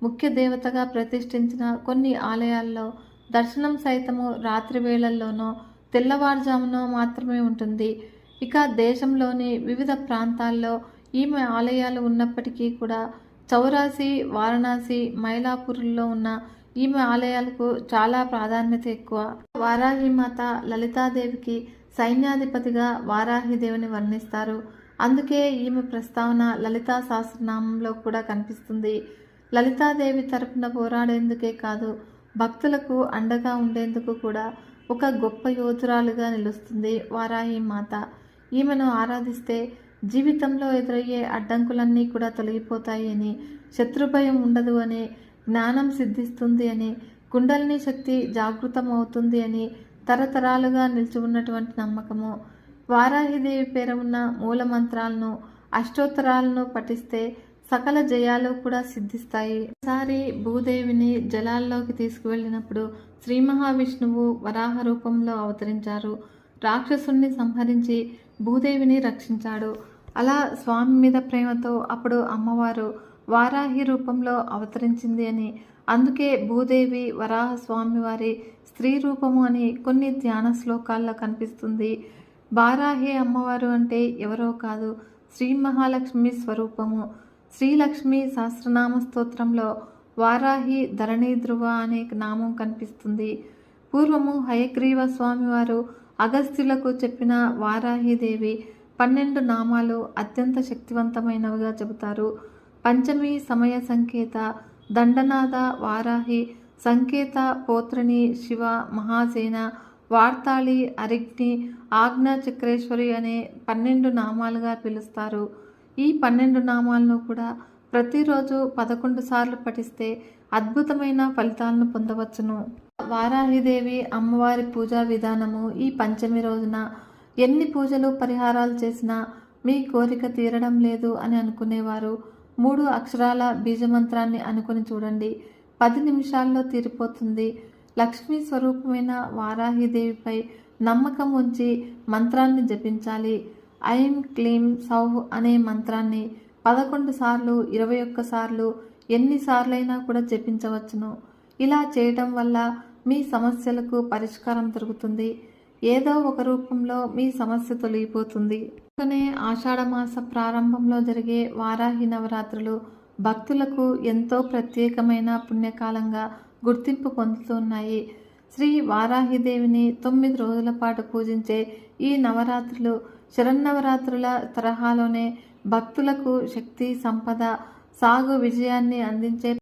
ముఖ్య దేవతగా ప్రతిష్ఠించిన కొన్ని ఆలయాల్లో దర్శనం సైతము రాత్రి వేళల్లోనో తెల్లవారుజామునో మాత్రమే ఉంటుంది. ఇక దేశంలోని వివిధ ప్రాంతాల్లో ఈమె ఆలయాలు ఉన్నప్పటికీ కూడా చౌరాసి, వారణాసి, మైలాపూర్లో ఉన్న ఈమె ఆలయాలకు చాలా ప్రాధాన్యత ఎక్కువ. వారాహిమాత లలితాదేవికి సైన్యాధిపతిగా వారాహిదేవిని వర్ణిస్తారు. అందుకే ఈమె ప్రస్తావన లలితా సహస్రనామంలో కూడా కనిపిస్తుంది. లలితాదేవి తరపున పోరాడేందుకే కాదు, భక్తులకు అండగా ఉండేందుకు కూడా ఒక గొప్ప యోధురాలుగా నిలుస్తుంది వారాహిమాత. ఈమెను ఆరాధిస్తే జీవితంలో ఎదురయ్యే అడ్డంకులన్నీ కూడా తొలగిపోతాయి అని, శత్రుభయం ఉండదు అని, జ్ఞానం సిద్ధిస్తుంది అని, కుండలిని శక్తి జాగృతం అవుతుంది అని తరతరాలుగా నిలిచి ఉన్నటువంటి నమ్మకము. వారాహిదేవి పేర ఉన్న మూల మంత్రాలను, అష్టోత్తరాలను పఠిస్తే సకల జయాలు కూడా సిద్ధిస్తాయి. ఒకసారి భూదేవిని జలాల్లోకి తీసుకువెళ్ళినప్పుడు శ్రీ మహావిష్ణువు వరాహ రూపంలో అవతరించారు. రాక్షసుణ్ణి సంహరించి భూదేవిని రక్షించాడు. అలా స్వామి మీద ప్రేమతో అప్పుడు అమ్మవారు వారాహి రూపంలో అవతరించింది అని, అందుకే భూదేవి వరాహ స్వామివారి స్త్రీ రూపము అని కొన్ని ధ్యాన శ్లోకాల్లో కనిపిస్తుంది. వారాహి అమ్మవారు అంటే ఎవరో కాదు, శ్రీ మహాలక్ష్మి స్వరూపము. శ్రీలక్ష్మి సహస్రనామ స్తోత్రంలో వారాహి ధరణీ ధ్రువ అనే నామం కనిపిస్తుంది. పూర్వము హయగ్రీవ స్వామివారు అగస్త్యులకు చెప్పిన వారాహిదేవి 12 నామాలు అత్యంత శక్తివంతమైనవిగా చెబుతారు. పంచమి సమయ సంకేత, దండనాథ వారాహి, సంకేత పోత్రిని శివ మహాసేన, వార్తాళి, అరిగ్ని, ఆజ్ఞ చక్రేశ్వరి అనే 12 నామాలుగా పిలుస్తారు. ఈ 12 నామాలను కూడా ప్రతిరోజు 11 సార్లు పఠిస్తే అద్భుతమైన ఫలితాలను పొందవచ్చును. వారాహిదేవి అమ్మవారి పూజా విధానము. ఈ పంచమి రోజున ఎన్ని పూజలు పరిహారాలు చేసినా మీ కోరిక తీరడం లేదు అని అనుకునేవారు 3 అక్షరాల బీజమంత్రాన్ని అనుకుని చూడండి. 10 నిమిషాల్లో తీరిపోతుంది. లక్ష్మీ స్వరూపమైన వారాహిదేవిపై నమ్మకం ఉంచి మంత్రాన్ని జపించాలి. ఐం క్లీం సౌహ్ అనే మంత్రాన్ని 11 సార్లు, 21 సార్లు, ఎన్నిసార్లైనా కూడా జపించవచ్చును. ఇలా చేయటం వల్ల మీ సమస్యలకు పరిష్కారం దొరుకుతుంది. ఏదో ఒక రూపంలో మీ సమస్య తొలగిపోతుంది. అందుకనే ఆషాఢమాస ప్రారంభంలో జరిగే వారాహి నవరాత్రులు భక్తులకు ఎంతో ప్రత్యేకమైన పుణ్యకాలంగా గుర్తింపు పొందుతున్నాయి. శ్రీ వారాహిదేవిని 9 రోజుల పాటు పూజించే ఈ నవరాత్రులు శరన్నవరాత్రుల తరహాలోనే భక్తులకు శక్తి, సంపద, సాగు, విజయాన్ని అందించే